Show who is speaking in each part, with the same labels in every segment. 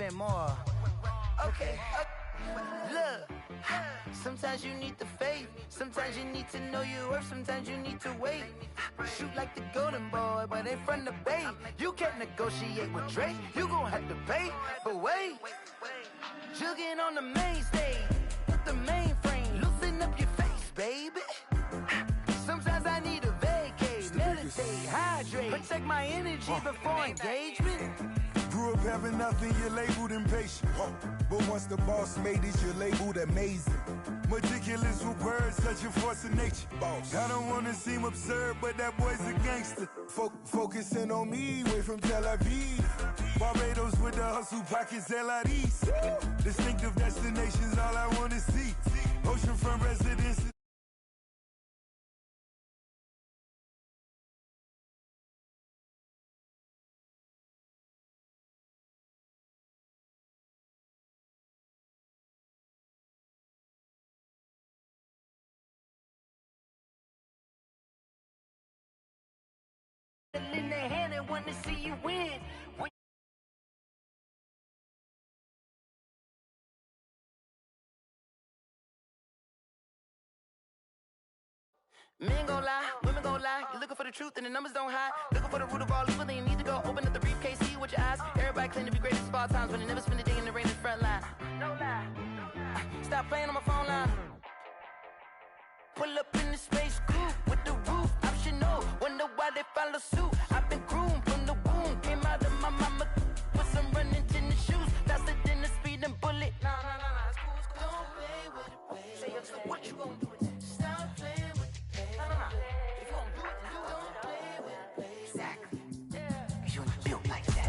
Speaker 1: spend more. Okay, look. Sometimes you need the faith. Sometimes you need to know your worth. Sometimes you need to wait. Shoot like the golden boy, but in front of Bay. You can't negotiate with Drake. You gon' have to pay. But wait, jugging on the main stage with the mainframe. Loosen up your face, baby. Sometimes I need a vacate, meditate, hydrate, protect my energy before engagement.
Speaker 2: Grew up having nothing, you're labeled impatient. But once the boss made it, you're labeled amazing. Meticulous with words, such a force of nature. I don't wanna seem absurd, but that boy's a gangster. Focusing on me, way from Tel Aviv. Barbados with the hustle, pockets LIDs. Distinctive destinations, all I wanna see. Oceanfront residences.
Speaker 1: In their hand and want to see you win. Men gon' lie, women gon' lie. You're looking for the truth and the numbers don't hide. Looking for the root of all evil, then you need to go open up the briefcase, see with your eyes. Everybody claim to be greatest of all times, but they never spend a day in the rain in the front line. No lie. Stop playing on my phone line. Pull up in the space coupe with the roof optional. Wonder why they follow suit. I've been groomed from the womb. Came out of my mama with some running tennis shoes. Faster than the speeding bullet. Nah, it's cool, it's cool. Don't play with it, baby. Say so what you gon' do with it? Stop playing with it, baby. Nah. If you gon' do it, then do it. Don't play with it, baby. Exactly. Yeah. Cause you ain't built like that.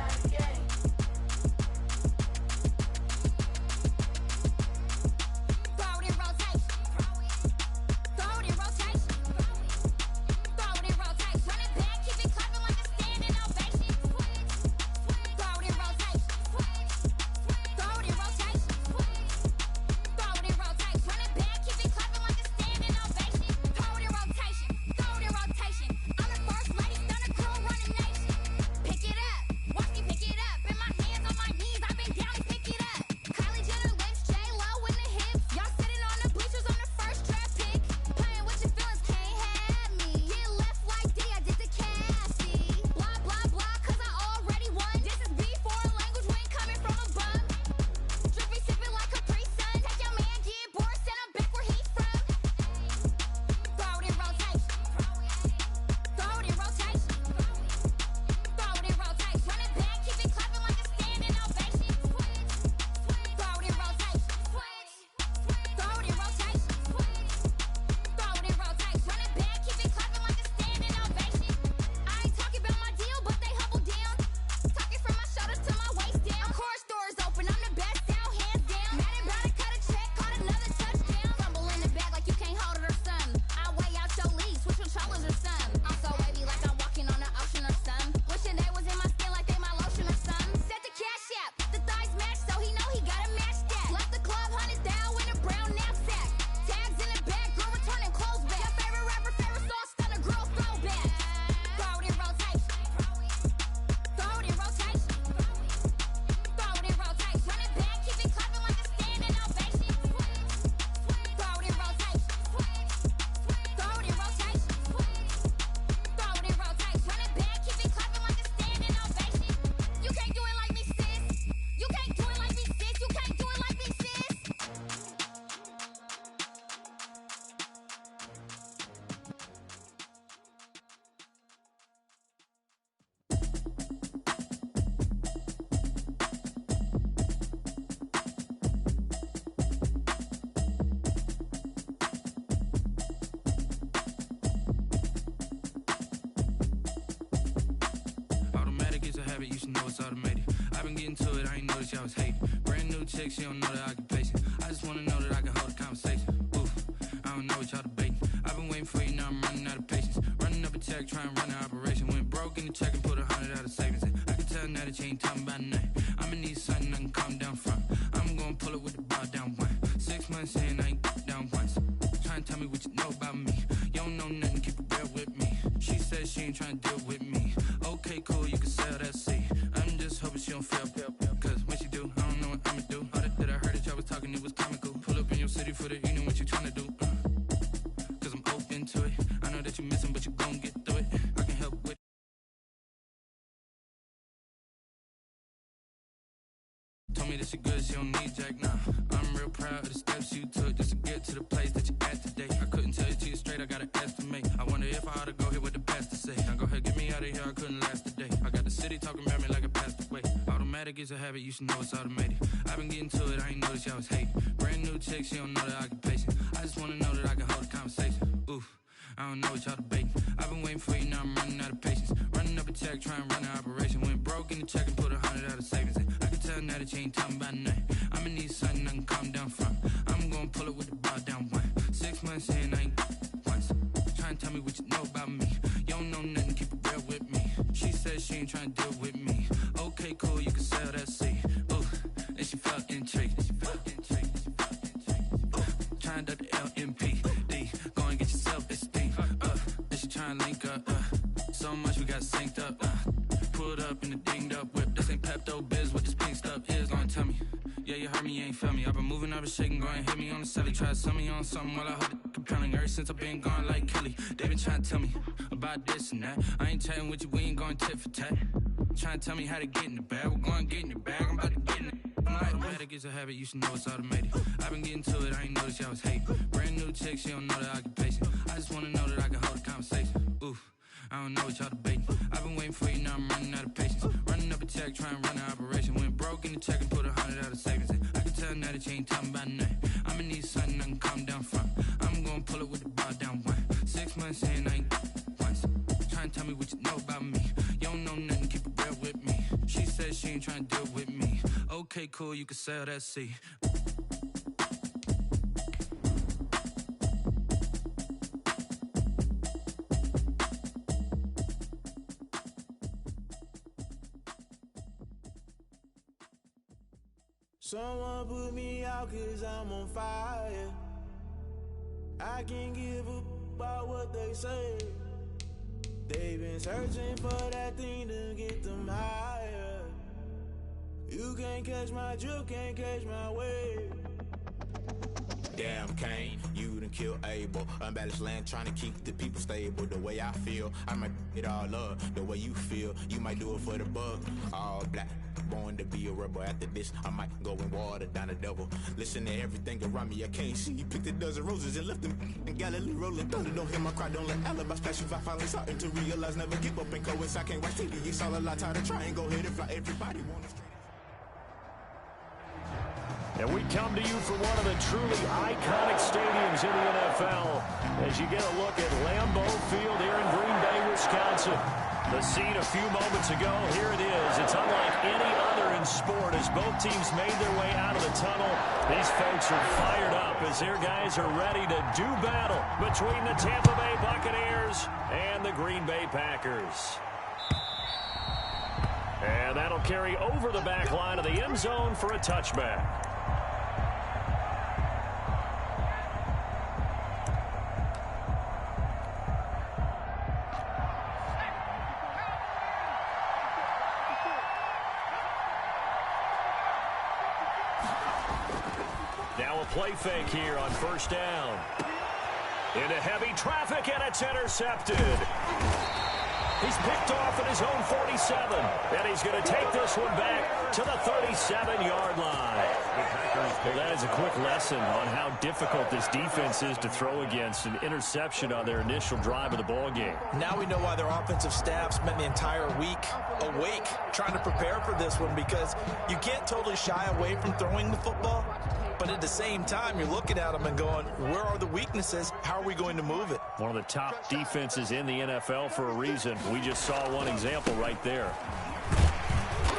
Speaker 3: You should know it's automated. I've been getting to it, I ain't noticed y'all was hating. Brand new chick, she don't know the occupation. I just wanna know that I can hold a conversation. Oof, I don't know what y'all debating. I've been waiting for you, now I'm running out of patience. Running up a check, trying to run an operation. Went broke in the check and put 100 out of savings in. I can tell now that you ain't talking about nothing. I'ma need something I can calm down from. I'm gonna pull it with the bar down one. 6 months in, I ain't down once. Trying to tell me what you know about me. You don't know nothing, keep it real with me. She said she ain't trying to deal with me. Okay, cool, you can sell that seat. I'm just hoping she don't fail, cause when she do, I don't told me that she good, she don't need Jack, nah. I'm real proud of the steps you took just to get to the place that you at today. I couldn't tell you to you straight, I gotta estimate. I wonder if I ought to go here with the pastor say. Now go ahead, get me out of here, I couldn't last a day. I got the city talking about me like a passed away. Automatic is a habit, you should know it's automated. I've been getting to it, I ain't noticed y'all was hating. Brand new chick, she don't know the occupation. I just wanna know that I can hold a conversation. Oof, I don't know what y'all debating. I've been waiting for you, now I'm running out of patience. Running up a check, trying to run an operation. Went broke in the check and put 100 out of savings in. I can tell now that you ain't talking about nothing. I'ma need something I can calm down from. I'm gonna pull it with the bar down one. 6 months in, I ain't once. Trying to tell me what you know about me. You don't know nothing, keep it real with me. She said she ain't trying to deal with me. Okay, cool, you can sell that seed. Ooh, and she felt intrigued. Trying to the LMPD. Go and get yourself esteem. And she trying to link up. So much we got synced up. Pulled up in the dinged up whip. This ain't Pepto-Biz, what this pink stuff is. Long tell me. Yeah, you heard me, you ain't felt me. I've been moving, I've been shaking, go and hit me on the celly. Try to sell me on something while I hold it compelling. Ever since I've been gone like Kelly, they been trying to tell me about this and that. I ain't chatting with you, we ain't going tit for tat. Trying to tell me how to get in the bag. We're going to get in the bag, I'm about to get in it. Automatic is a habit, you should know it's automated. I've been getting to it, I ain't noticed y'all was hating. Brand new chick, she don't know the occupation. I just wanna know that I can hold a conversation. Oof, I don't know what y'all debating. I've been waiting for you, now I'm running out of patience. Running up a check, trying to run an operation. Went broke in the check and put 100 out of savings in. I can tell now that you ain't talking about nothing. I'ma need something I can calm down from. I'm gonna pull it with the bar down one. 6 months in, I ain't once. Trying to tell me what you know about me. You don't know nothing, keep it real with me. She said she ain't trying to deal with me. Okay, cool, you can sell that seed.
Speaker 4: Someone put me out 'cause I'm on fire. I can't give up about what they say. They've been searching for that thing to get them higher. You can't catch my drift, can't catch my wave.
Speaker 5: Damn Kane, you done killed Abel. Unbalanced land trying to keep the people stable. The way I feel, I might it all up. The way you feel, you might do it for the bug. All black, born to be a rebel. After this, I might go and water down the devil. Listen to everything around me, I can't see. Picked a dozen roses and left them in Galilee rolling thunder. Don't hear my cry, don't let alibi splash. If I finally starting to realize, never give up and coincide. Can't watch TV, it's all a lot. Tired of trying, go ahead and fly. Everybody wanna straight.
Speaker 6: And we come to you from one of the truly iconic stadiums in the NFL as you get a look at Lambeau Field here in Green Bay, Wisconsin. The scene a few moments ago, here it is. It's unlike any other in sport as both teams made their way out of the tunnel. These folks are fired up as their guys are ready to do battle between the Tampa Bay Buccaneers and the Green Bay Packers. And that'll carry over the back line of the end zone for a touchback. Now a play fake here on first down. Into heavy traffic, and it's intercepted. He's picked off at his own 47, and he's going to take this one back to the 37-yard line. Well, that is a quick lesson on how difficult this defense is to throw against. An interception on their initial drive of the ball game.
Speaker 7: Now we know why their offensive staff spent the entire week awake trying to prepare for this one, because you can't totally shy away from throwing the football. But at the same time, you're looking at them and going, where are the weaknesses? How are we going to move it?
Speaker 6: One of the top defenses in the NFL for a reason. We just saw one example right there.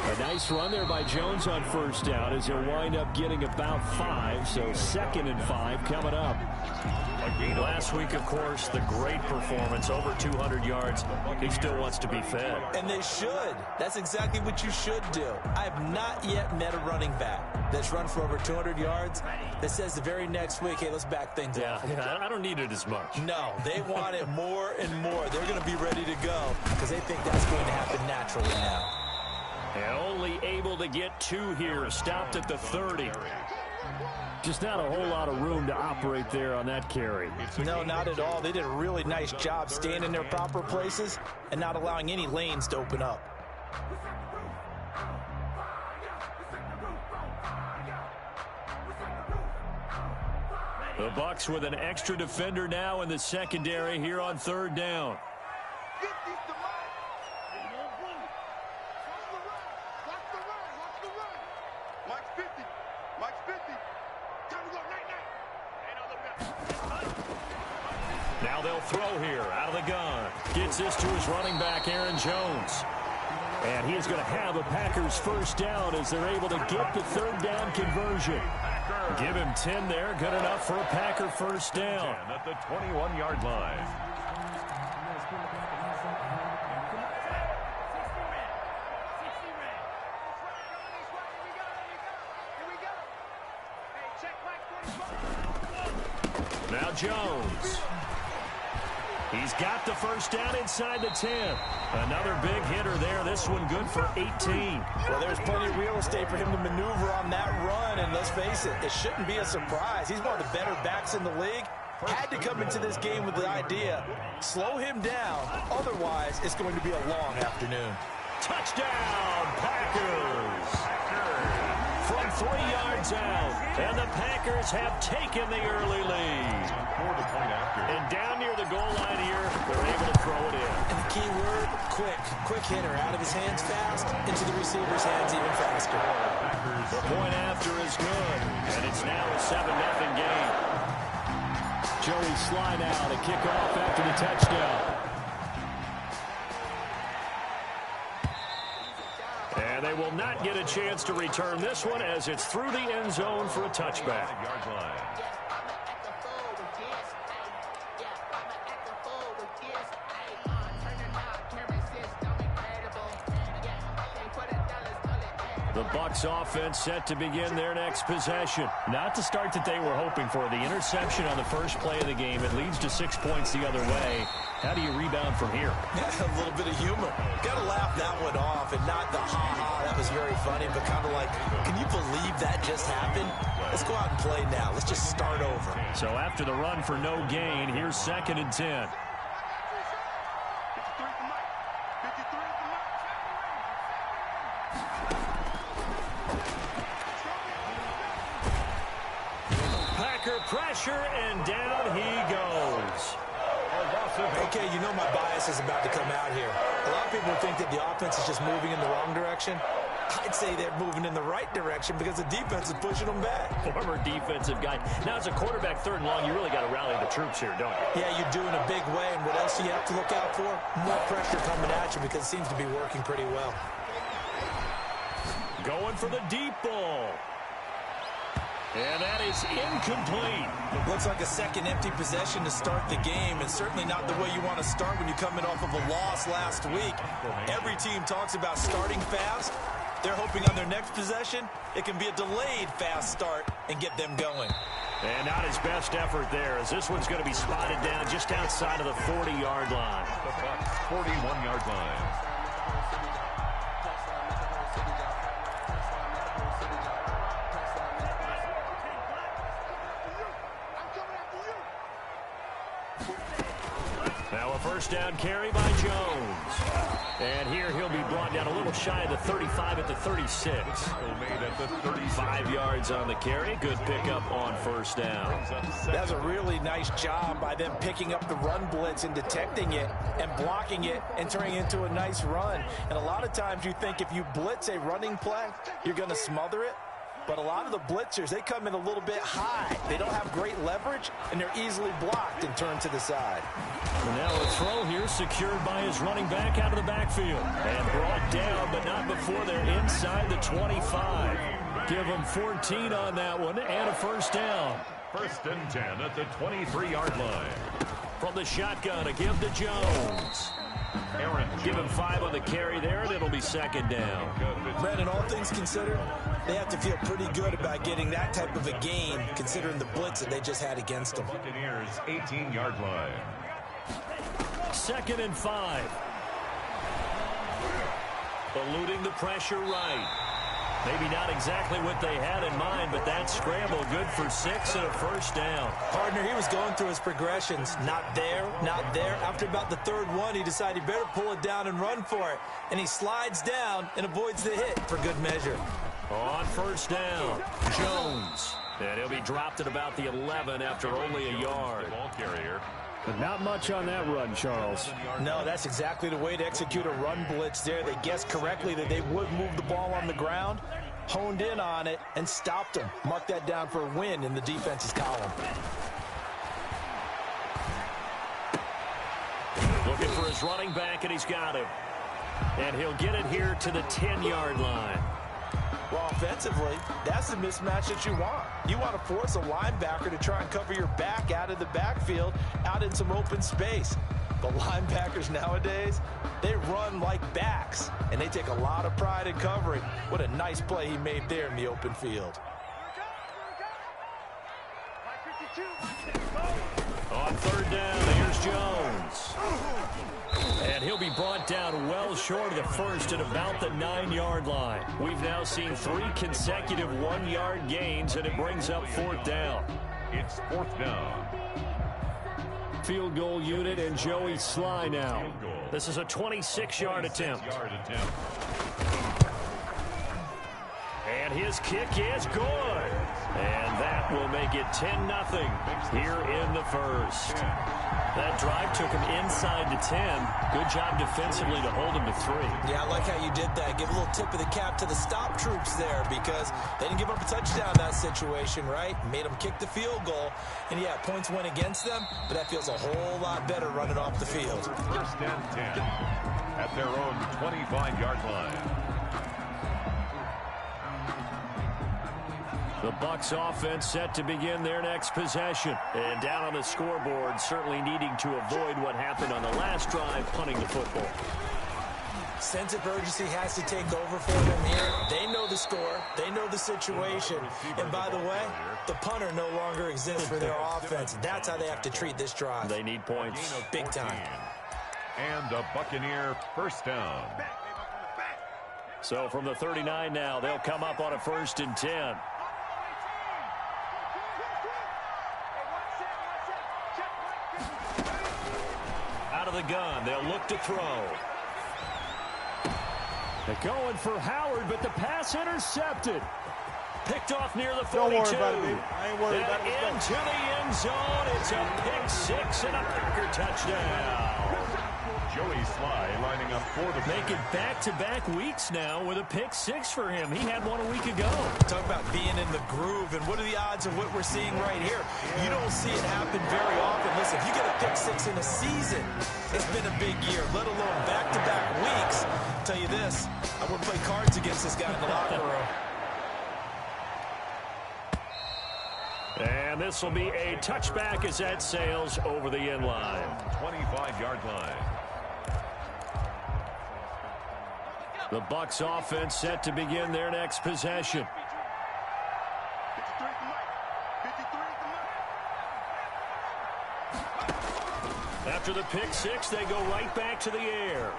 Speaker 6: A nice run there by Jones on first down as he'll wind up getting about 5. So 2nd and 5 coming up. Last week, of course, the great performance, over 200 yards. He still wants to be fed.
Speaker 7: And they should. That's exactly what you should do. I have not yet met a running back that's run for over 200 yards that says the very next week, hey, let's back things up.
Speaker 6: Yeah, I don't need it as much.
Speaker 7: No, they want it more and more. They're going to be ready to go because they think that's going to happen naturally now.
Speaker 6: And only able to get 2 here. Stopped at the 30. Just not a whole lot of room to operate there on that carry.
Speaker 7: No, not at all. They did a really nice job staying in their proper places and not allowing any lanes to open up.
Speaker 6: The Bucs with an extra defender now in the secondary here on third down. Now they'll throw here out of the gun. Gets this to his running back, Aaron Jones. And he is going to have a Packers first down as they're able to get the third down conversion. Give him 10 there. Good enough for a Packer first down.
Speaker 8: At the 21-yard line.
Speaker 6: Now Jones. He's got the first down inside the 10. Another big hitter there. This one good for 18.
Speaker 7: Well, there's plenty of real estate for him to maneuver on that run. And let's face it, it shouldn't be a surprise. He's one of the better backs in the league. Had to come into this game with the idea, slow him down. Otherwise, it's going to be a long afternoon.
Speaker 6: Touchdown, Packers. From 3 yards out. And the Packers have taken the early lead. And down near the goal line here, they're able to throw it in.
Speaker 7: And the key word, quick. Quick hitter. Out of his hands fast, into the receiver's hands even faster.
Speaker 6: The point after is good. And it's now a 7-0 game. Joey Sly now to kick off after the touchdown. And they will not get a chance to return this one as it's through the end zone for a touchback. The Bucs offense set to begin their next possession. Not the start that they were hoping for. The interception on the first play of the game. It leads to 6 points the other way. How do you rebound from here?
Speaker 7: A little bit of humor. Got to laugh that one off and not the ha-ha. That was very funny, but kind of like, can you believe that just happened? Let's go out and play now. Let's just start over.
Speaker 6: So after the run for no gain, here's 2nd and 10. Pressure, and down he goes.
Speaker 7: Okay, you know my bias is about to come out here. A lot of people think that the offense is just moving in the wrong direction. I'd say they're moving in the right direction because the defense is pushing them back.
Speaker 6: Former defensive guy. Now, as a quarterback, 3rd and long, you really got to rally the troops here, don't you?
Speaker 7: Yeah, you do in a big way. And what else do you have to look out for? More pressure coming at you because it seems to be working pretty well.
Speaker 6: Going for the deep ball. And that is incomplete.
Speaker 7: Looks like a second empty possession to start the game, and certainly not the way you want to start when you're coming off of a loss last week. Every team talks about starting fast. They're hoping on their next possession, it can be a delayed fast start and get them going.
Speaker 6: And not his best effort there, as this one's going to be spotted down just outside of the 40-yard line.
Speaker 8: The Bucs 41-yard line.
Speaker 6: Now a first down carry by Jones. And here he'll be brought down a little shy of the 35 at the 36.
Speaker 8: Made at the
Speaker 6: 5 yards on the carry. Good pickup on first down.
Speaker 7: That's a really nice job by them picking up the run blitz and detecting it and blocking it and turning it into a nice run. And a lot of times you think if you blitz a running play, you're going to smother it. But a lot of the blitzers, they come in a little bit high. They don't have great leverage, and they're easily blocked and turned to the side.
Speaker 6: And now a throw here secured by his running back out of the backfield. And brought down, but not before they're inside the 25. Give them 14 on that one and a first down.
Speaker 8: 1st and 10 at the 23-yard line.
Speaker 6: From the shotgun, a give to Jones. Give him 5 on the carry there, and it'll be 2nd down.
Speaker 7: Brandon, all things considered, they have to feel pretty good about getting that type of a gain, considering the blitz that they just had against them.
Speaker 8: Buccaneers 18-yard line.
Speaker 6: 2nd and 5. Eluding the pressure right. Maybe not exactly what they had in mind, but that scramble good for 6 and a first down.
Speaker 7: Partner, he was going through his progressions. Not there, not there. After about the 3rd one, he decided he better pull it down and run for it. And he slides down and avoids the hit for good measure.
Speaker 6: On first down, Jones. And he'll be dropped at about the 11 after only a yard.
Speaker 8: Ball carrier.
Speaker 6: But not much on that run, Charles.
Speaker 7: No, that's exactly the way to execute a run blitz there. They guessed correctly that they would move the ball on the ground, honed in on it, and stopped them. Mark that down for a win in the defense's column.
Speaker 6: Looking for his running back, and he's got him. And he'll get it here to the 10-yard line.
Speaker 7: Well, offensively, that's the mismatch that you want. You want to force a linebacker to try and cover your back out of the backfield, out in some open space. The linebackers nowadays, they run like backs, and they take a lot of pride in covering. What a nice play he made there in the open field.
Speaker 6: On third down, here's Jones. And he'll be brought down well short of the first at about the 9-yard line. We've now seen 3 consecutive 1-yard gains, and it brings up fourth down.
Speaker 8: It's fourth down.
Speaker 6: Field goal unit and Joey Sly now. This is a 26-yard attempt. And his kick is good. And that will make it 10-0 here in the first. That drive took him inside the 10. Good job defensively to hold him to 3.
Speaker 7: Yeah, I like how you did that. Give a little tip of the cap to the stop troops there because they didn't give up a touchdown in that situation, right? Made them kick the field goal. And, yeah, points went against them, but that feels a whole lot better running off the field.
Speaker 8: First and 10 at their own 25-yard line.
Speaker 6: The Bucs offense set to begin their next possession. And down on the scoreboard, certainly needing to avoid what happened on the last drive, punting the football.
Speaker 7: Sense of urgency has to take over for them here. They know the score. They know the situation. And by the way, the punter no longer exists for their offense. That's how they have to treat this drive.
Speaker 6: They need points.
Speaker 7: Big time.
Speaker 8: And a Buccaneer first down.
Speaker 6: So from the 39 now, they'll come up on a 1st and 10. Out of the gun, they'll look to throw. They're going for Howard, but the pass intercepted. Picked off near the 42.
Speaker 9: Don't worry about it, baby. I ain't worried about it.
Speaker 6: Into the end zone. It's a pick 6 and a Packer touchdown.
Speaker 8: Joey Sly lining up for the
Speaker 6: Make it back-to-back weeks now with a pick 6 for him. He had one a week ago.
Speaker 7: Talk about being in the groove, and what are the odds of what we're seeing right here? You don't see it happen very often. Listen, if you get a pick 6 in a season, it's been a big year, let alone back-to-back weeks. I'll tell you this, I wouldn't play cards against this guy in the locker room.
Speaker 6: And this will be a touchback as that sails over the end line.
Speaker 8: 25-yard line.
Speaker 6: The Bucs offense set to begin their next possession. After the pick 6, they go right back to the air.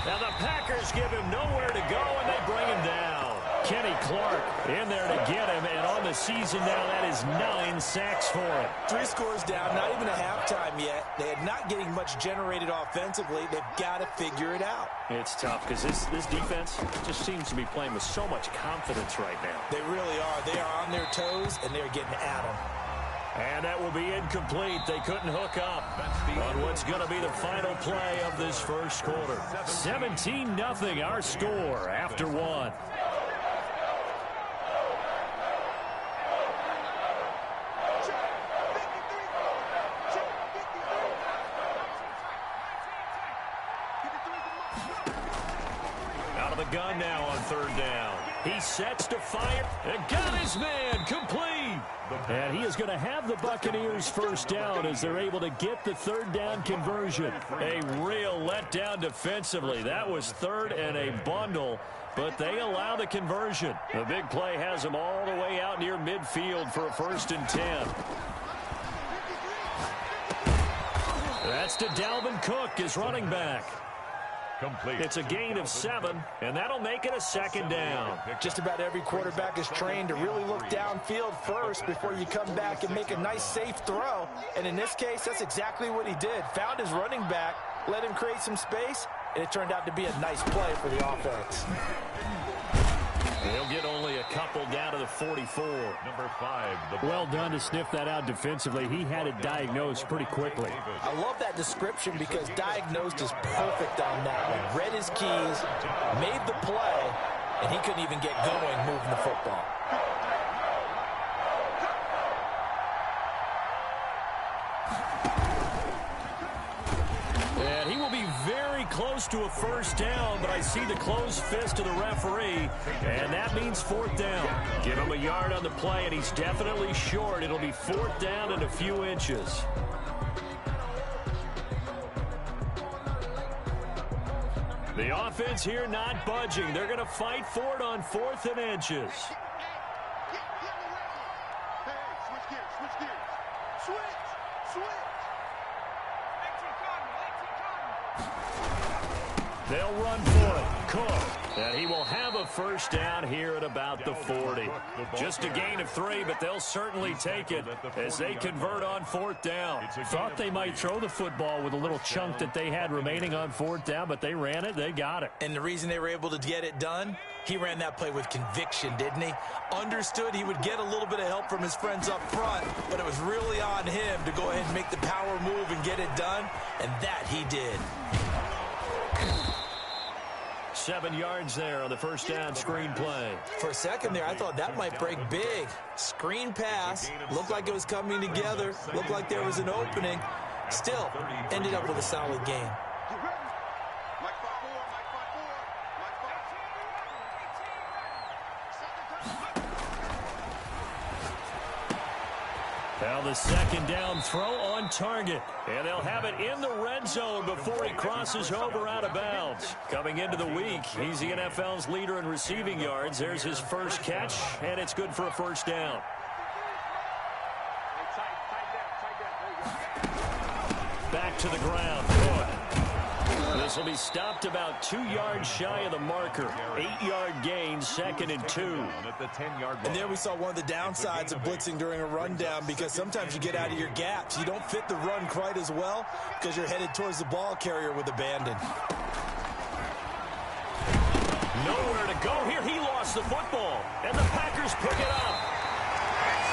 Speaker 6: Now the Packers give him nowhere to go, and they bring him down. Kenny Clark in there to get him, and on the season now, that is 9 sacks for him.
Speaker 7: 3 scores down, not even a halftime yet. They are not getting much generated offensively. They've got to figure it out.
Speaker 6: It's tough because this defense just seems to be playing with so much confidence right now.
Speaker 7: They really are. They are on their toes, and they're getting at them.
Speaker 6: And that will be incomplete. They couldn't hook up on what's going to be the final play of this first quarter. 17-0 our score after 1. Out of the gun now on third down. He sets to fire and got his man complete. And he is going to have the Buccaneers first down as they're able to get the third down conversion. A real letdown defensively. That was third and a bundle, but they allow the conversion. The big play has them all the way out near midfield for a 1st and 10. That's to Dalvin Cook, his running back.
Speaker 8: Complete.
Speaker 6: It's a gain of 7, and that'll make it a 2nd down.
Speaker 7: Just about every quarterback is trained to really look downfield first before you come back and make a nice, safe throw. And in this case, that's exactly what he did. Found his running back, let him create some space, and it turned out to be a nice play for the offense.
Speaker 6: They'll get only a couple down to the 44.
Speaker 8: Number 5.
Speaker 6: Well done to sniff that out defensively. He had it diagnosed pretty quickly.
Speaker 7: I love that description because diagnosed is perfect on that one. Read his keys, made the play, and he couldn't even get going moving the football.
Speaker 6: And he will be very close to a first down, but I see the closed fist of the referee, and that means 4th down. Give him a yard on the play, and he's definitely short. It'll be 4th down and a few inches. The offense here not budging. They're going to fight for it on 4th and inches. They'll run for it. Cook. And he will have a first down here at about the 40. Just a gain of 3, but they'll certainly take it as they convert on 4th down. Thought they might throw the football with a little chunk that they had remaining on 4th down, but they ran it. They got it.
Speaker 7: And the reason they were able to get it done, he ran that play with conviction, didn't he? Understood he would get a little bit of help from his friends up front, but it was really on him to go ahead and make the power move and get it done, and that he did.
Speaker 6: 7 yards there on the first down screen play.
Speaker 7: For a second there, I thought that might break big. Screen pass. Looked like it was coming together. Looked like there was an opening. Still, ended up with a solid game.
Speaker 6: Now the second down throw on target. And they'll have it in the red zone before he crosses over out of bounds. Coming into the week, he's the NFL's leader in receiving yards. There's his first catch, and it's good for a first down. Back to the ground. This will be stopped about 2 yards shy of the marker. 8-yard gain, 2nd and 2.
Speaker 7: And there we saw one of the downsides of blitzing during a rundown, because sometimes you get out of your gaps. You don't fit the run quite as well because you're headed towards the ball carrier with abandon.
Speaker 6: Nowhere to go here. He lost the football, and the Packers pick it up.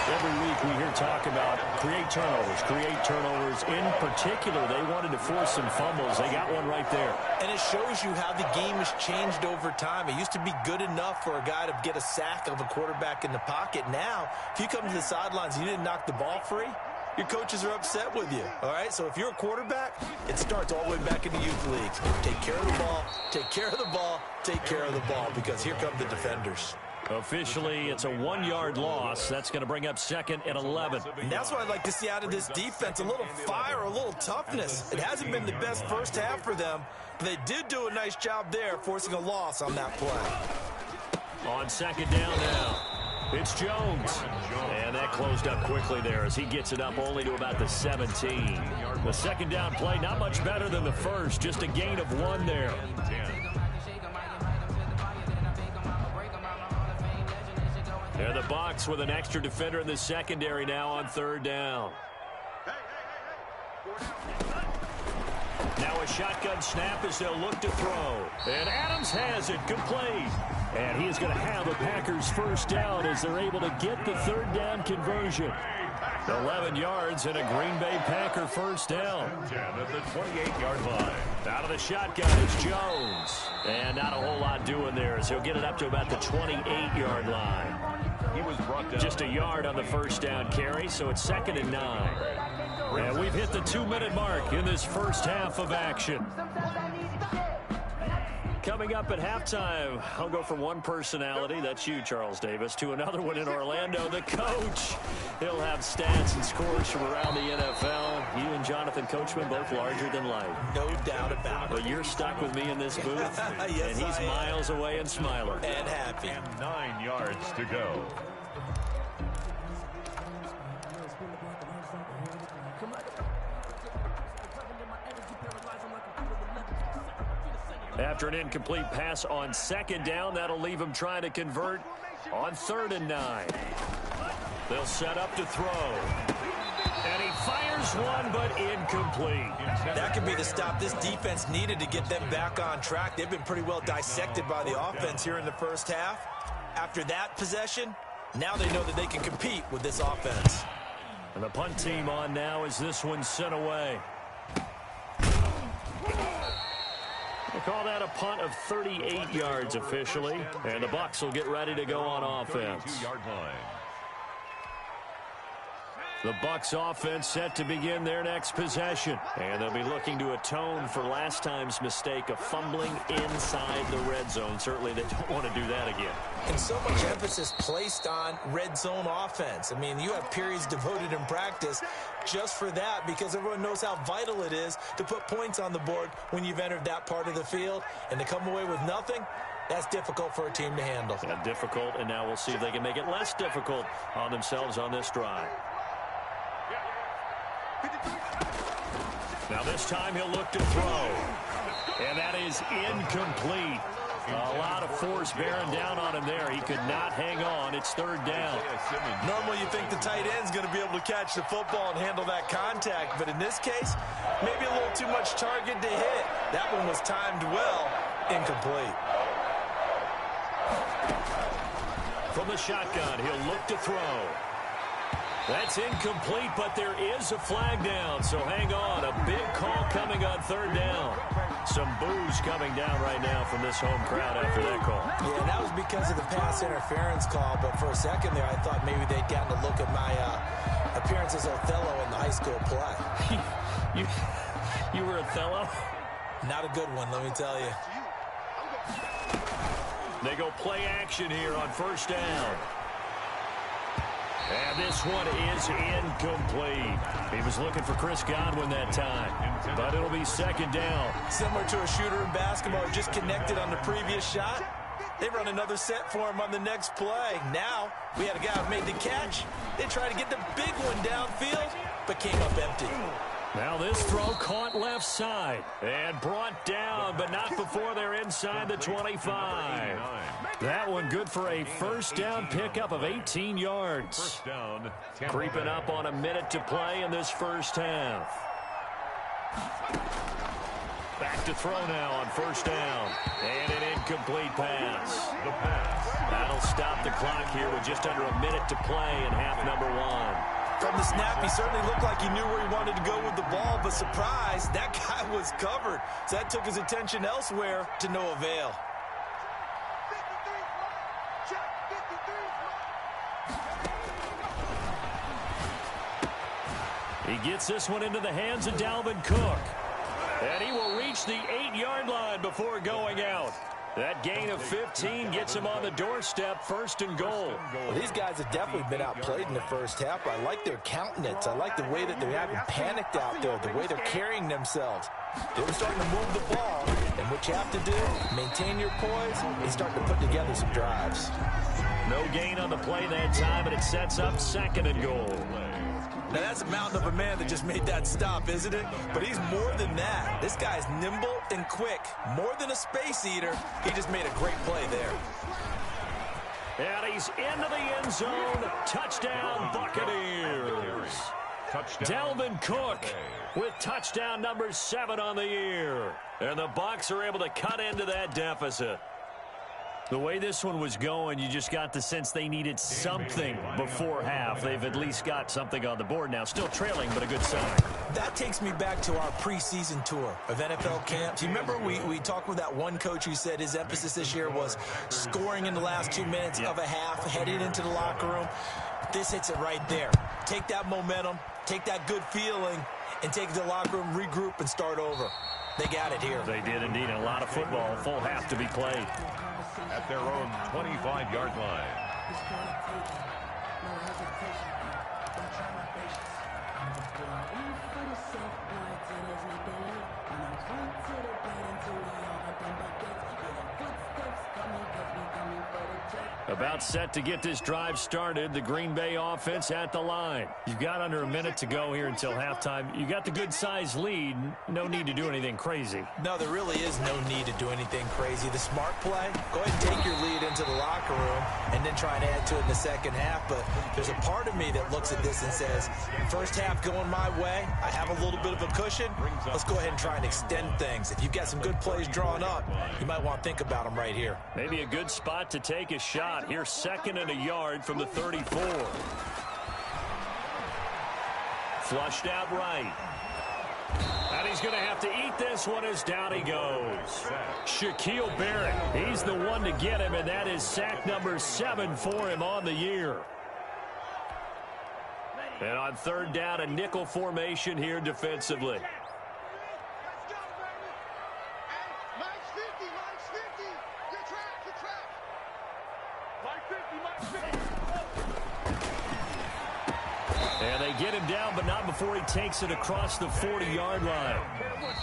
Speaker 6: Every week we hear talk about create turnovers. In particular, they wanted to force some fumbles. They got one right there.
Speaker 7: And it shows you how the game has changed over time. It used to be good enough for a guy to get a sack of a quarterback in the pocket. Now, if you come to the sidelines and you didn't knock the ball free, your coaches are upset with you, all right? So if you're a quarterback, it starts all the way back in the youth leagues. Take care of the ball, take care of the ball, take care of the ball, because here come the defenders.
Speaker 6: Officially, it's a 1-yard loss. That's going to bring up 2nd and 11.
Speaker 7: And that's what I'd like to see out of this defense, a little fire, a little toughness. It hasn't been the best first half for them, but they did do a nice job there, forcing a loss on that play.
Speaker 6: On 2nd down now, it's Jones. And that closed up quickly there as he gets it up only to about the 17. The 2nd down play, not much better than the first, just a gain of 1 there. They're the Bucs with an extra defender in the secondary now on 3rd down. Now a shotgun snap as they'll look to throw. And Adams has it complete. And he is going to have a Packers first down as they're able to get the 3rd down conversion. 11 yards and a Green Bay Packer first down.
Speaker 8: At the 28-yard line.
Speaker 6: Out of the shotgun, it's Jones. And not a whole lot doing there as he'll get it up to about the 28-yard line.
Speaker 8: He was brought down.
Speaker 6: Just a yard on the first down carry, so it's 2nd and 9. And we've hit the 2-minute mark in this first half of action. Coming up at halftime, I'll go from one personality, that's you, Charles Davis, to another one in Orlando, the coach. He'll have stats and scores from around the NFL. You and Jonathan Coachman, both larger than life.
Speaker 7: No doubt about it.
Speaker 6: But you're stuck with me in this booth,
Speaker 7: yes,
Speaker 6: and he's miles away and smiling.
Speaker 7: And happy.
Speaker 8: And 9 yards to go.
Speaker 6: After an incomplete pass on 2nd down, that'll leave him trying to convert on 3rd and 9. They'll set up to throw. And he fires one, but incomplete.
Speaker 7: That could be the stop this defense needed to get them back on track. They've been pretty well dissected by the offense here in the first half. After that possession, Now they know that they can compete with this offense.
Speaker 6: And the punt team on now as this one's sent away. They call that a punt of 38 yards officially. And the Bucs will get ready to go on offense.
Speaker 8: 32-yard line.
Speaker 6: The Bucs offense set to begin their next possession. And they'll be looking to atone for last time's mistake of fumbling inside the red zone. Certainly they don't want to do that again.
Speaker 7: And so much emphasis placed on red zone offense. I mean, you have periods devoted in practice just for that because everyone knows how vital it is to put points on the board when you've entered that part of the field. And to come away with nothing, that's difficult for a team to handle.
Speaker 6: Yeah, difficult, and now we'll see if they can make it less difficult on themselves on this drive. Now this time he'll look to throw. And that is incomplete. A lot of force bearing down on him there. He could not hang on. It's third down.
Speaker 7: Normally you think the tight end's going to be able to catch the football and handle that contact. But in this case, maybe a little too much target to hit. That one was timed well. Incomplete.
Speaker 6: From the shotgun, he'll look to throw. That's incomplete, but there is a flag down, so hang on. A big call coming on third down. Some boos coming down right now from this home crowd after that call.
Speaker 7: Yeah, and that was because of the pass interference call, but for a second there, I thought maybe they'd gotten a look at my appearance as Othello in the high school play.
Speaker 6: You were Othello?
Speaker 7: Not a good one, let me tell you.
Speaker 6: They go play action here on first down. And this one is incomplete. He was looking for Chris Godwin that time, but it'll be second down.
Speaker 7: Similar to a shooter in basketball, just connected on the previous shot. They run another set for him on the next play. Now, we had a guy who made the catch. They tried to get the big one downfield, but came up empty.
Speaker 6: Now this throw caught left side and brought down, but not before they're inside the 25. That one good for a first down pickup of 18 yards.
Speaker 8: First down,
Speaker 6: creeping up on a minute to play in this first half. Back to throw now on first down. And an incomplete pass. That'll stop the clock here with just under a minute to play in half number one.
Speaker 7: From the snap, he certainly looked like he knew where he wanted to go with the ball, but surprise, that guy was covered. So that took his attention elsewhere to no avail.
Speaker 6: He gets this one into the hands of Dalvin Cook. And he will reach the 8-yard line before going out. That gain of 15 gets him on the doorstep, first and goal.
Speaker 7: Well, these guys have definitely been outplayed in the first half. I like their countenance. I like the way that they haven't panicked out there, the way they're carrying themselves. They were starting to move the ball, and what you have to do, maintain your poise, and start to put together some drives.
Speaker 6: No gain on the play that time, but it sets up second and goal.
Speaker 7: Now, that's a mountain of a man that just made that stop, isn't it? But he's more than that. This guy's nimble and quick. More than a space eater, he just made a great play there.
Speaker 6: And he's into the end zone. Touchdown, Buccaneers. Dalvin Cook with touchdown number 7 on the year. And the Bucs are able to cut into that deficit. The way this one was going, you just got the sense they needed something before half. They've at least got something on the board now. Still trailing, but a good sign.
Speaker 7: That takes me back to our preseason tour of NFL camps. You remember we talked with that one coach who said his emphasis this year was scoring in the last 2 minutes of a half, heading into the locker room. This hits it right there. Take that momentum, take that good feeling, and take the locker room, regroup, and start over. They got it here.
Speaker 6: They did indeed. A lot of football, a full half to be played.
Speaker 8: At their own 25-yard line.
Speaker 6: About set to get this drive started. The Green Bay offense at the line. You've got under a minute to go here until halftime. You got the good-sized lead. No need to do anything crazy.
Speaker 7: No, there really is no need to do anything crazy. The smart play, go ahead and take your lead into the locker room and then try and add to it in the second half. But there's a part of me that looks at this and says, first half going my way, I have a little bit of a cushion. let's go ahead and try and extend things. If you've got some good plays drawn up, you might want to think about them right here.
Speaker 6: Maybe a good spot to take a shot. Here's 2nd and a yard from the 34. Flushed out right. And he's going to have to eat this one as down he goes. Shaquille Barrett, he's the one to get him, and that is sack number 7 for him on the year. And on 3rd down, a nickel formation here defensively. And they get him down, but not before he takes it across the 40-yard line.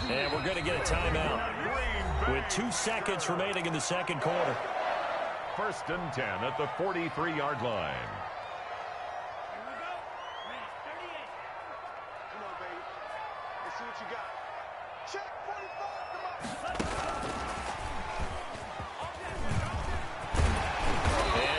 Speaker 6: And we're going to get a timeout with 2 seconds remaining in the second quarter.
Speaker 8: 1st and 10 at the 43-yard line.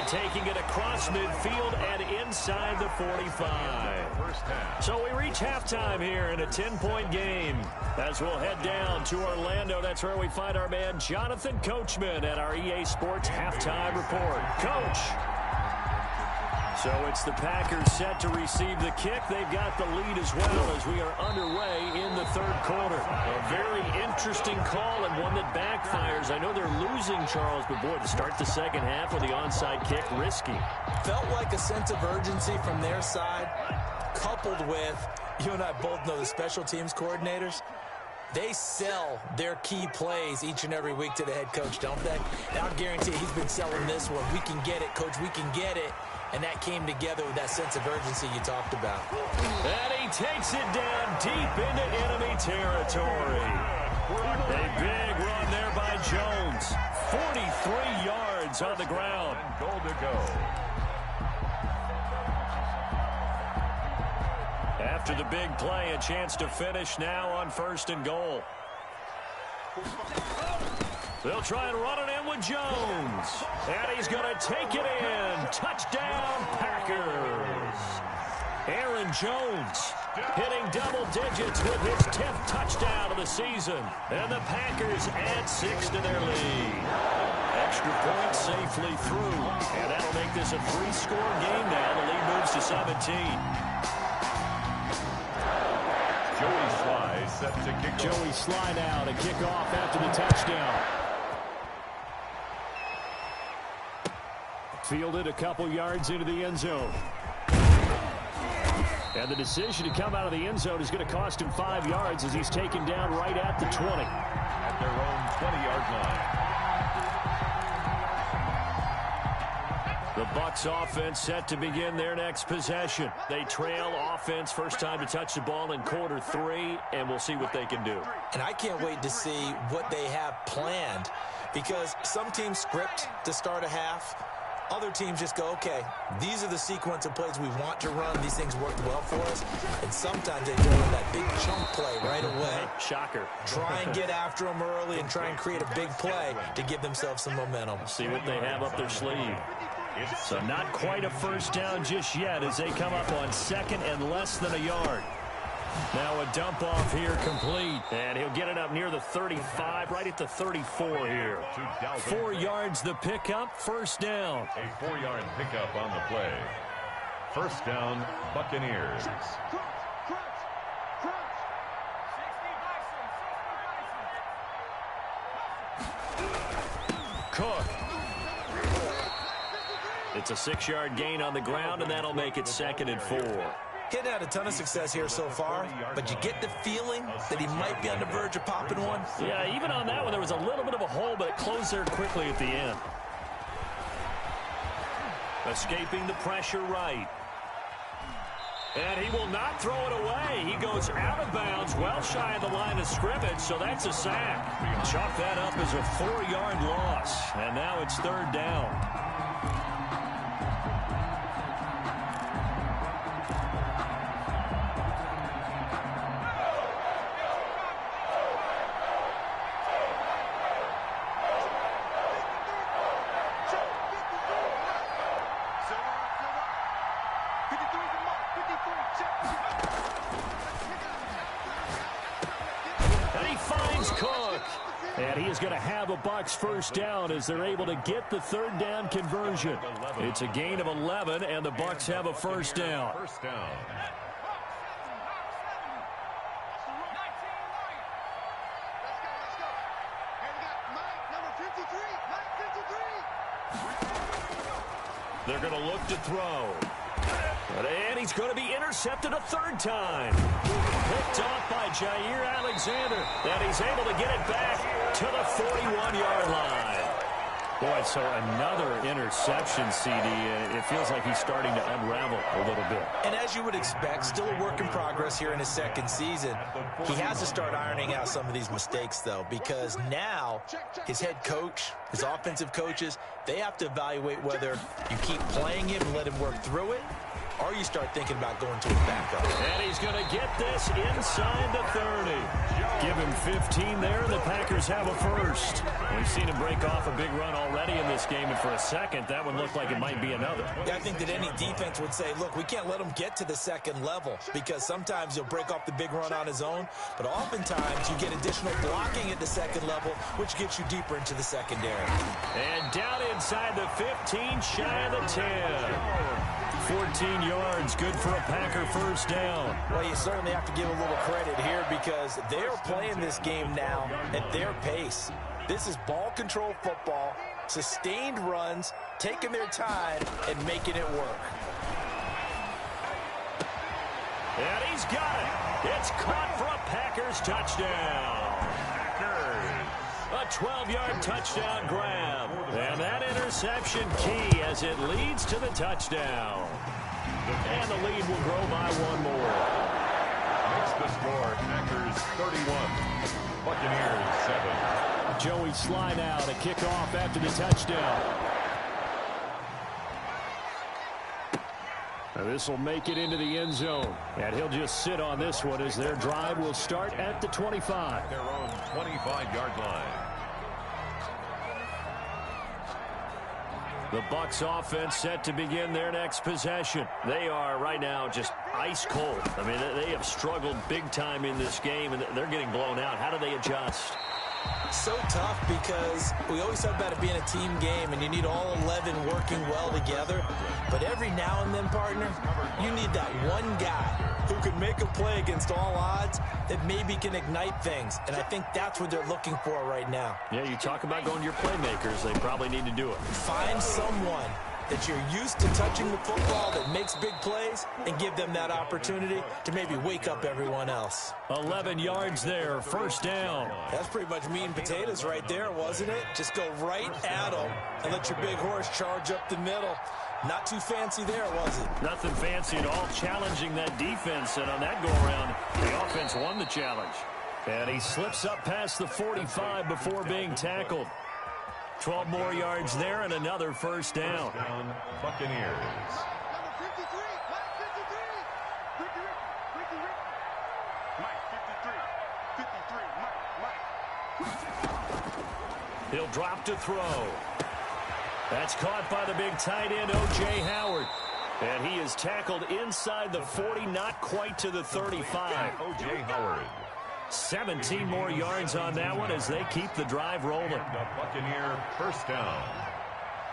Speaker 6: Taking it across midfield and inside the 45. So we reach halftime here in a 10-point game. As we'll head down to Orlando, that's where we find our man Jonathan Coachman at our EA Sports Halftime Report. Coach. So it's the Packers set to receive the kick. They've got the lead as well as we are underway in the 3rd quarter. A very interesting call and one that backfires. I know they're losing, Charles, but boy, to start the second half with the onside kick, risky.
Speaker 7: Felt like a sense of urgency from their side, coupled with, you and I both know the special teams coordinators, they sell their key plays each and every week to the head coach, don't they? And I'll guarantee he's been selling this one. We can get it, coach, we can get it. And that came together with that sense of urgency you talked about.
Speaker 6: And he takes it down deep into enemy territory. A big run there by Jones. 43 yards on the ground.
Speaker 8: Goal to go.
Speaker 6: After the big play, a chance to finish now on 1st and goal. They'll try and run it in with Jones. And he's going to take it in. Touchdown, Packers. Aaron Jones hitting double digits with his 10th touchdown of the season. And the Packers add 6 to their lead. Extra point safely through. And that'll make this a 3-score game now. The lead moves to 17.
Speaker 8: Joey Sly set to kick off.
Speaker 6: Joey Sly now to kick off after the touchdown. Fielded a couple yards into the end zone. And the decision to come out of the end zone is going to cost him 5 yards as he's taken down right at the 20.
Speaker 8: At their own 20-yard line.
Speaker 6: The Bucs offense set to begin their next possession. They trail offense first time to touch the ball in quarter 3, and we'll see what they can do.
Speaker 7: And I can't wait to see what they have planned, because some teams script to start a half. Other teams just go, okay, these are the sequence of plays we want to run. These things worked well for us. And sometimes they throw in that big chunk play right away.
Speaker 6: Shocker.
Speaker 7: Try and get after them early and try and create a big play to give themselves some momentum.
Speaker 6: See what they have up their sleeve. So not quite a first down just yet as they come up on 2nd and less than a yard. Now a dump off here complete. And he'll get it up near the 35, right at the 34 here. 4 yards the pickup, first down.
Speaker 8: A 4-yard pickup on the play. First down, Buccaneers.
Speaker 6: Cook. It's a 6-yard gain on the ground, and that'll make it 2nd and 4.
Speaker 7: He'd had a ton of success here so far, but you get the feeling that he might be on the verge of popping one.
Speaker 6: Yeah, even on that one, there was a little bit of a hole, but it closed there quickly at the end. Escaping the pressure right. And he will not throw it away. He goes out of bounds, well shy of the line of scrimmage, so that's a sack. Chalk that up as a 4-yard loss, and now it's 3rd down. James Cook. And he is going to have a Bucs first down as they're able to get the third down conversion. It's a gain of 11, and the Bucs have a first down.
Speaker 8: First down.
Speaker 6: They're going to look to throw. And he's going to be intercepted a third time. Picked off by Jair Alexander. And he's able to get it back to the 41-yard line. Boy, so another interception, CD. It feels like he's starting to unravel a little bit.
Speaker 7: And as you would expect, still a work in progress here in his second season. He has to start ironing out some of these mistakes, though, because now his head coach, his offensive coaches, they have to evaluate whether you keep playing him and let him work through it, or you start thinking about going to his backup.
Speaker 6: And he's going to get this inside the 30. Give him 15 there, and the Packers have a first. We've seen him break off a big run already in this game, and for a second, that one looked like it might be another.
Speaker 7: Yeah, I think that any defense would say, look, we can't let him get to the second level, because sometimes he'll break off the big run on his own, but oftentimes you get additional blocking at the second level, which gets you deeper into the secondary.
Speaker 6: And down inside the 15, shy of the 10. 14 yards, good for a Packer first down.
Speaker 7: Well, you certainly have to give a little credit here because they're playing this game now at their pace. This is ball control football, sustained runs, taking their time, and making it work.
Speaker 6: And he's got it. It's caught for a Packers touchdown. Packers. A 12-yard touchdown grab. And that interception key as it leads to the touchdown. And the lead will grow by one more.
Speaker 8: Makes the score Packers 31, Buccaneers 7.
Speaker 6: Joey Slye now to kick off after the touchdown. This will make it into the end zone. And he'll just sit on this one as their drive will start at the 25.
Speaker 8: Their own 25-yard line.
Speaker 6: The Bucs offense set to begin their next possession. They are right now just ice cold. I mean, they have struggled big time in this game, and they're getting blown out. How do they adjust?
Speaker 7: So tough because we always talk about it being a team game, and you need all 11 working well together. But every now and then, partner, you need that one guy who can make a play against all odds that maybe can ignite things. And I think that's what they're looking for right now.
Speaker 6: Yeah, you talk about going to your playmakers. They probably need to do it.
Speaker 7: Find someone that you're used to touching the football that makes big plays and give them that opportunity to maybe wake up everyone else.
Speaker 6: 11 yards there, first down.
Speaker 7: That's pretty much meat and potatoes right there, wasn't it? Just go right at them and let your big horse charge up the middle. Not too fancy there, was it?
Speaker 6: Nothing fancy at all, challenging that defense, and on that go-around, the offense won the challenge. And he slips up past the 45 before being tackled. 12 more yards there and another first down.
Speaker 8: Buccaneers.
Speaker 6: He'll drop to throw. That's caught by the big tight end, O.J. Howard. And he is tackled inside the 40, not quite to the 35.
Speaker 8: O.J. Howard.
Speaker 6: 17 more yards on that one as they keep the drive rolling.
Speaker 8: The Buccaneer first down.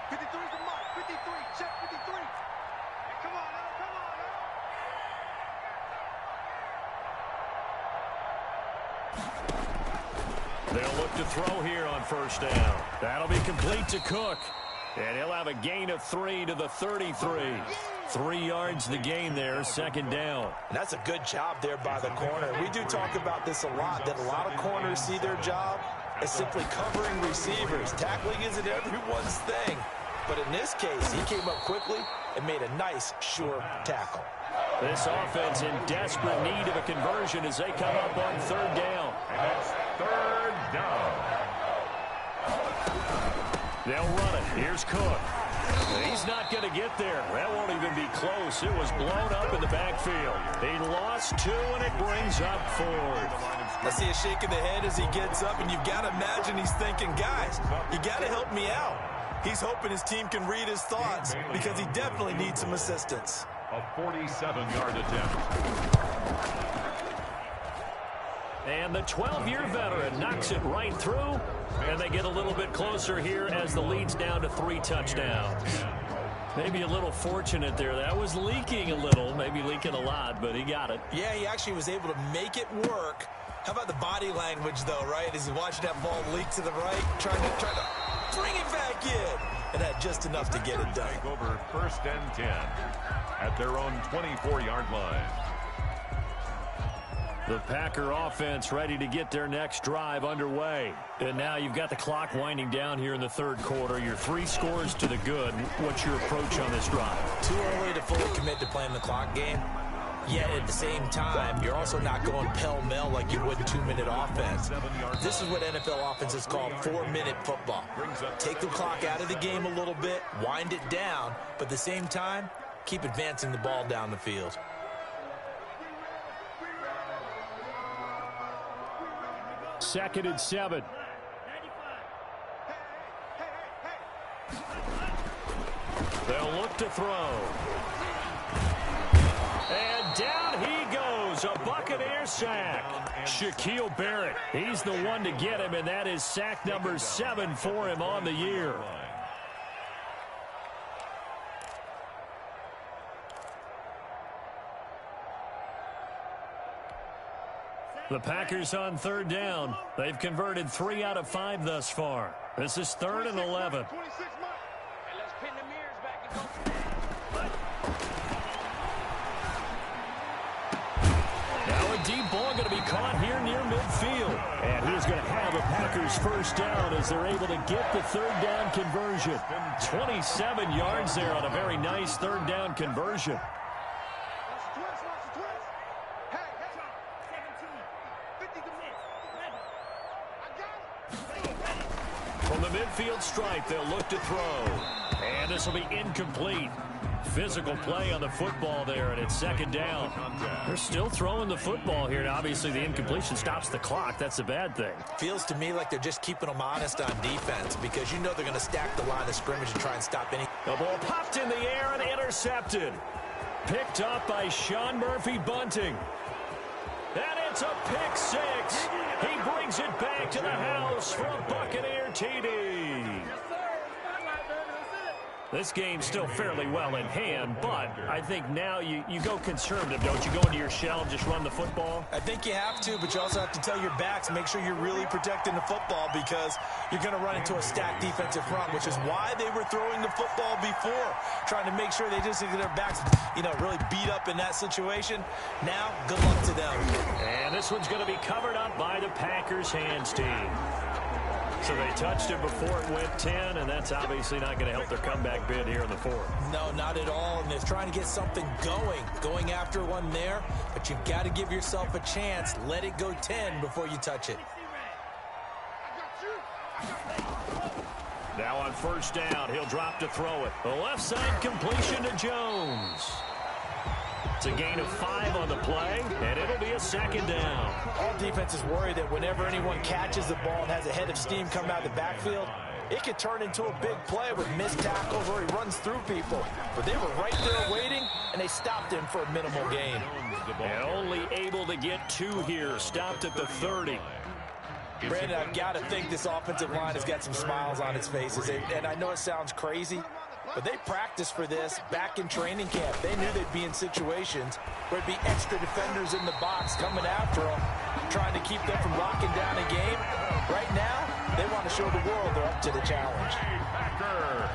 Speaker 9: 53 is the mark. 53. Check 53. Come on now. Come on now.
Speaker 6: They'll look to throw here on first down. That'll be complete to Cook. And he'll have a gain of 3 to the 33. 3 yards the gain there, second down.
Speaker 7: And that's a good job there by the corner. We do talk about this a lot, that a lot of corners see their job as simply covering receivers. Tackling isn't everyone's thing. But in this case, he came up quickly and made a nice, sure tackle.
Speaker 6: This offense in desperate need of a conversion as they come up on third down.
Speaker 8: And it's third down.
Speaker 6: They'll run it. Here's Cook. And he's not going to get there. That won't even be close. It was blown up in the backfield. He lost 2, and it brings up 4.
Speaker 7: I see a shake of the head as he gets up, and you've got to imagine he's thinking, guys, you got to help me out. He's hoping his team can read his thoughts because he definitely needs some assistance.
Speaker 8: A 47-yard attempt.
Speaker 6: And the 12-year veteran knocks it right through, and they get a little bit closer here as the lead's down to 3 touchdowns. Maybe a little fortunate there. That was leaking a little, maybe leaking a lot, but he got it.
Speaker 7: Yeah, he actually was able to make it work. How about the body language, though, right? As he's watching that ball leak to the right, trying to bring it back in. And had just enough to get it done.
Speaker 8: Take over 1st and 10 at their own 24-yard line.
Speaker 6: The Packer offense ready to get their next drive underway. And now you've got the clock winding down here in the 3rd quarter. Your 3 scores to the good. What's your approach on this drive?
Speaker 7: Too early to fully commit to playing the clock game. Yet at the same time, you're also not going pell-mell like you would in 2-minute offense. This is what NFL offenses call 4-minute football. Take the clock out of the game a little bit, wind it down, but at the same time, keep advancing the ball down the field.
Speaker 6: Second and 7. They'll look to throw. And down he goes, a Buccaneer sack. Shaquille Barrett, he's the one to get him, and that is sack number 7 for him on the year. The Packers on 3rd down. They've converted 3 out of 5 thus far. This is 3rd and 11. Now a deep ball going to be caught here near midfield. And he's going to have a Packers 1st down as they're able to get the 3rd down conversion. 27 yards there on a very nice 3rd down conversion. From the midfield stripe, they'll look to throw. And this will be incomplete. Physical play on the football there, and it's 2nd down. They're still throwing the football here, and obviously the incompletion stops the clock. That's a bad thing.
Speaker 7: Feels to me like they're just keeping them honest on defense because you know they're going to stack the line of scrimmage and try and stop any.
Speaker 6: The ball popped in the air and intercepted. Picked up by Sean Murphy-Bunting. And it's a pick 6. He brings it back to the house for a Buccaneer TD. This game's still fairly well in hand, but I think now you go conservative, don't you? Go into your shell and just run the football?
Speaker 7: I think you have to, but you also have to tell your backs, make sure you're really protecting the football because you're going to run into a stacked defensive front, which is why they were throwing the football before, trying to make sure they just get their backs, really beat up in that situation. Now, good luck to them.
Speaker 6: And this one's going to be covered up by the Packers hands team. So they touched it before it went 10, and that's obviously not going to help their comeback bid here in the 4th.
Speaker 7: No, not at all, and they're trying to get something going after one there, but you've got to give yourself a chance. Let it go 10 before you touch it.
Speaker 6: Now on 1st down, he'll drop to throw it. The left side completion to Jones. It's a gain of 5 on the play, and it'll be a 2nd down.
Speaker 7: All defenses worry that whenever anyone catches the ball and has a head of steam coming out of the backfield, it could turn into a big play with missed tackles or he runs through people. But they were right there waiting, and they stopped him for a minimal gain.
Speaker 6: And only able to get 2 here, stopped at the 30.
Speaker 7: Brandon, I've got to think this offensive line has got some smiles on its faces. And I know it sounds crazy, but they practiced for this back in training camp. They knew they'd be in situations where there'd be extra defenders in the box coming after them, trying to keep them from locking down a game. Right now, they want to show the world they're up to the challenge.
Speaker 8: Packer.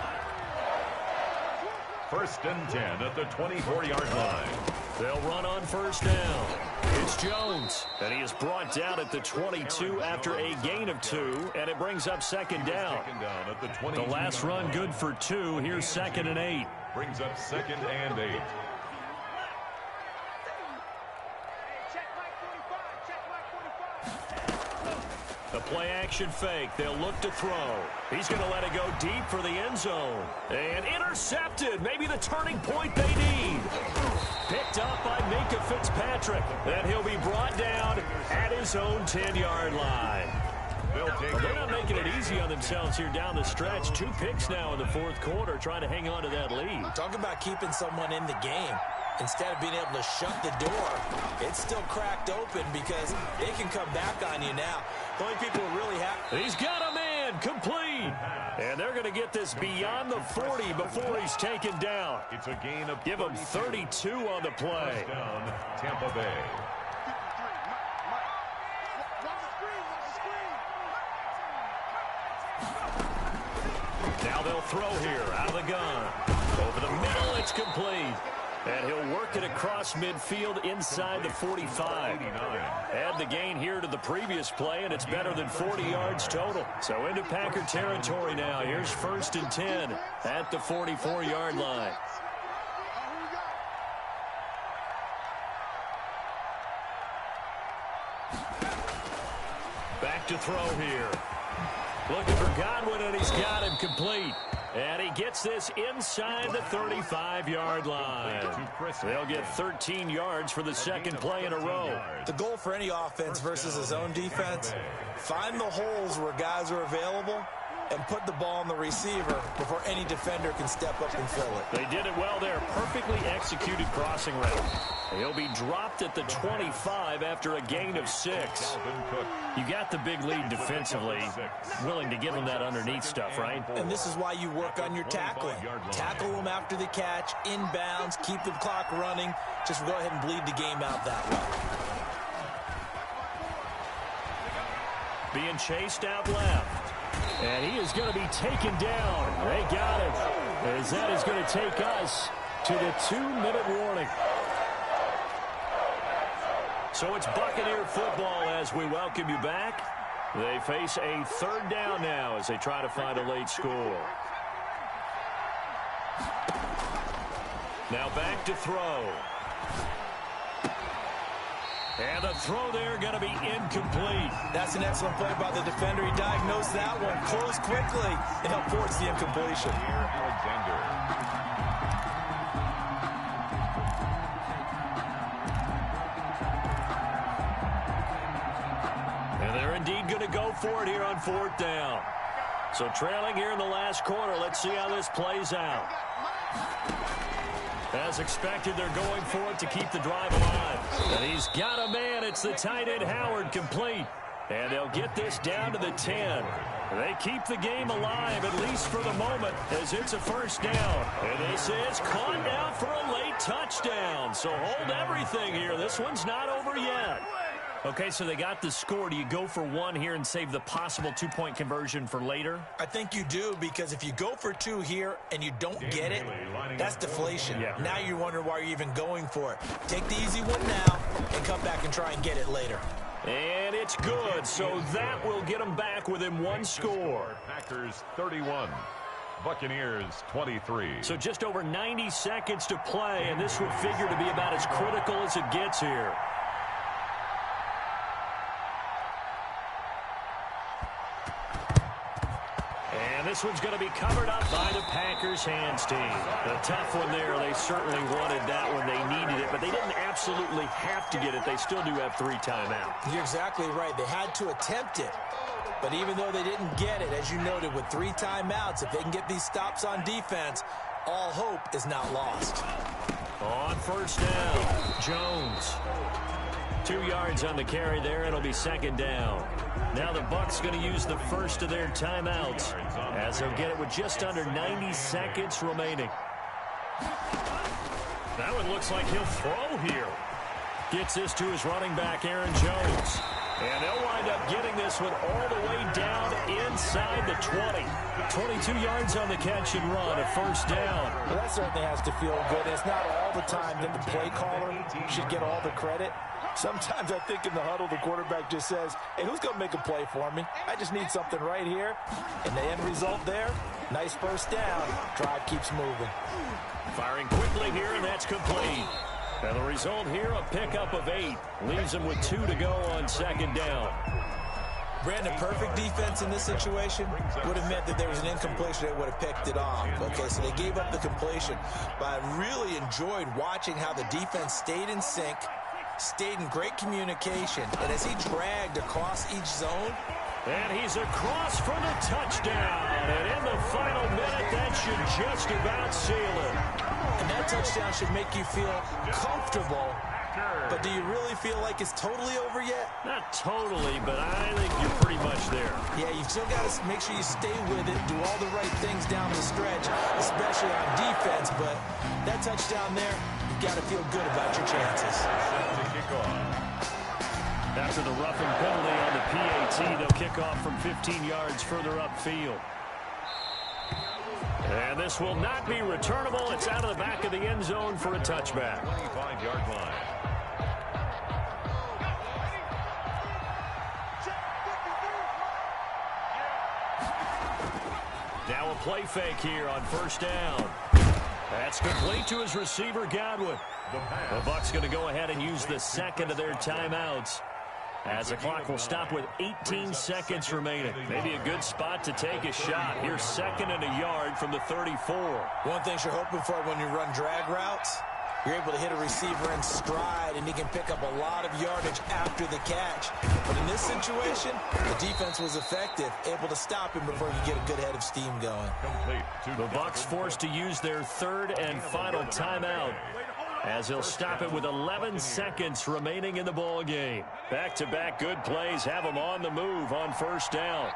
Speaker 8: 1st and 10 at the 24-yard line.
Speaker 6: They'll run on 1st down. It's Jones, and he is brought down at the 22 after a gain of 2, and it brings up 2nd down. The last run good for 2. Here's 2nd and 8.
Speaker 8: Brings up 2nd and 8.
Speaker 6: The play-action fake. They'll look to throw. He's going to let it go deep for the end zone. And intercepted. Maybe the turning point they need. Picked up by Minka Fitzpatrick. And he'll be brought down at his own 10-yard line. They're not making it easy on themselves here down the stretch. 2 picks now in the 4th quarter, trying to hang on to that lead.
Speaker 7: Talk about keeping someone in the game. instead of being able to shut the door, it's still cracked open because they can come back on you now. The only people who really have...
Speaker 6: He's got a man, complete. And they're going to get this beyond the 40 before he's taken down.
Speaker 8: It's a gain of
Speaker 6: Give him 32 on the play.
Speaker 8: Touchdown, Tampa Bay.
Speaker 6: Now they'll throw here out of the gun. Over the middle, it's complete. And he'll work it across midfield inside the 45. Add the gain here to the previous play, and it's better than 40 yards total. So into Packer territory now. Here's 1st and 10 at the 44-yard line. Back to throw here. Looking for Godwin, and he's got him complete. And he gets this inside the 35-yard line. They'll get 13 yards for the second play in a row.
Speaker 7: The goal for any offense versus his own defense, find the holes where guys are available and put the ball on the receiver before any defender can step up and fill it.
Speaker 6: They did it well there. Perfectly executed crossing route. He'll be dropped at the 25 after a gain of 6. You got the big lead defensively. Willing to give him that underneath stuff, right?
Speaker 7: And this is why you work on your tackling. Tackle them after the catch, inbounds, keep the clock running. Just go ahead and bleed the game out that way.
Speaker 6: Being chased out left. And he is going to be taken down. They got him. As that is going to take us to the 2-minute warning. So it's Buccaneer football as we welcome you back. They face a 3rd down now as they try to find a late score. Now back to throw. And the throw there going to be incomplete.
Speaker 7: That's an excellent play by the defender. He diagnosed that one, closed quickly, and helped force the incompletion.
Speaker 8: Alexander.
Speaker 6: And they're indeed going to go for it here on 4th down. So trailing here in the last quarter. Let's see how this plays out. As expected, they're going for it to keep the drive alive. And he's got a man. It's the tight end, Howard, complete. And they'll get this down to the 10. They keep the game alive, at least for the moment, as it's a 1st down. And this is caught now for a late touchdown. So hold everything here. This one's not over yet. Okay, so they got the score. Do you go for 1 here and save the possible 2-point conversion for later?
Speaker 7: I think you do, because if you go for 2 here and you don't get it, that's deflation.
Speaker 6: Yeah.
Speaker 7: Now you wonder why you're even going for it. Take the easy one now and come back and try and get it later.
Speaker 6: And it's good, so that will get them back within 1 score.
Speaker 8: Packers 31. Buccaneers 23.
Speaker 6: So just over 90 seconds to play, and this would figure to be about as critical as it gets here. This one's going to be covered up by the Packers hands team. A tough one there. They certainly wanted that one. They needed it, but they didn't absolutely have to get it. They still do have 3 timeouts.
Speaker 7: You're exactly right. They had to attempt it. But even though they didn't get it, as you noted, with 3 timeouts, if they can get these stops on defense, all hope is not lost.
Speaker 6: On 1st down, Jones. 2 yards on the carry there. It'll be 2nd down. Now the Bucs going to use the first of their timeouts as they'll get it with just under 90 seconds remaining. That one looks like he'll throw here. Gets this to his running back, Aaron Jones. And they'll wind up getting this one all the way down inside the 20. 22 yards on the catch and run, a 1st down.
Speaker 7: Well, that certainly has to feel good. It's not all the time that the play caller should get all the credit. Sometimes I think in the huddle, the quarterback just says, hey, who's going to make a play for me? I just need something right here. And the end result there, nice 1st down. Drive keeps moving.
Speaker 6: Firing quickly here, and that's complete. And the result here, a pickup of 8. Leaves them with 2 to go on 2nd down.
Speaker 7: Brandon, perfect defense in this situation would have meant that there was an incompletion that would have picked it off. Okay, so they gave up the completion. But I really enjoyed watching how the defense stayed in sync, stayed in great communication, and as he dragged across each zone,
Speaker 6: And he's across for the touchdown. And in the final minute, that should just about seal it.
Speaker 7: And that touchdown should make you feel comfortable. But do you really feel like it's totally over yet?
Speaker 6: Not totally, but I think you're pretty much there.
Speaker 7: Yeah, you've still got to make sure you stay with it, do all the right things down the stretch, especially on defense. But that touchdown there, you've got to feel good about your chances.
Speaker 6: After the roughing penalty on the PAT, they'll kick off from 15 yards further upfield. And this will not be returnable. It's out of the back of the end zone for a touchback.
Speaker 8: 25-yard line.
Speaker 6: Now a play fake here on first down. That's complete to his receiver, Godwin. The Bucs going to go ahead and use the second of their timeouts, as the clock will stop with 18 seconds remaining. Maybe a good spot to take a shot. Here's 2nd and a yard from the 34.
Speaker 7: One thing you're hoping for when you run drag routes, you're able to hit a receiver in stride, and he can pick up a lot of yardage after the catch. But in this situation, the defense was effective, able to stop him before you get a good head of steam going.
Speaker 6: The Bucs forced to use their 3rd and final timeout, as he'll stop it with 11 seconds remaining in the ball game. Back-to-back good plays have him on the move on first down.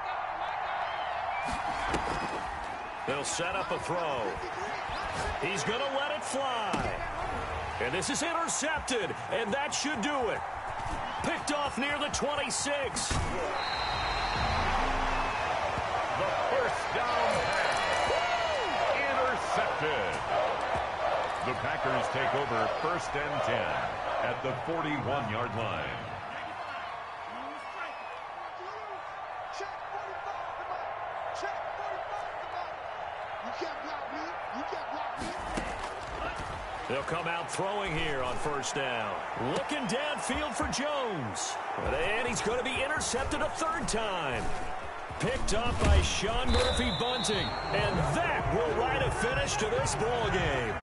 Speaker 6: They'll set up a throw. He's going to let it fly. And this is intercepted, and that should do it. Picked off near the 26.
Speaker 8: The first down pass. Intercepted. The Packers take over 1st and 10 at the 41-yard line.
Speaker 9: Check 45, come on. Check 45, come on. You can't block me. You can't block me.
Speaker 6: They'll come out throwing here on first down. Looking downfield for Jones. And he's going to be intercepted a 3rd time. Picked up by Sean Murphy-Bunting. And that will write a finish to this ball game.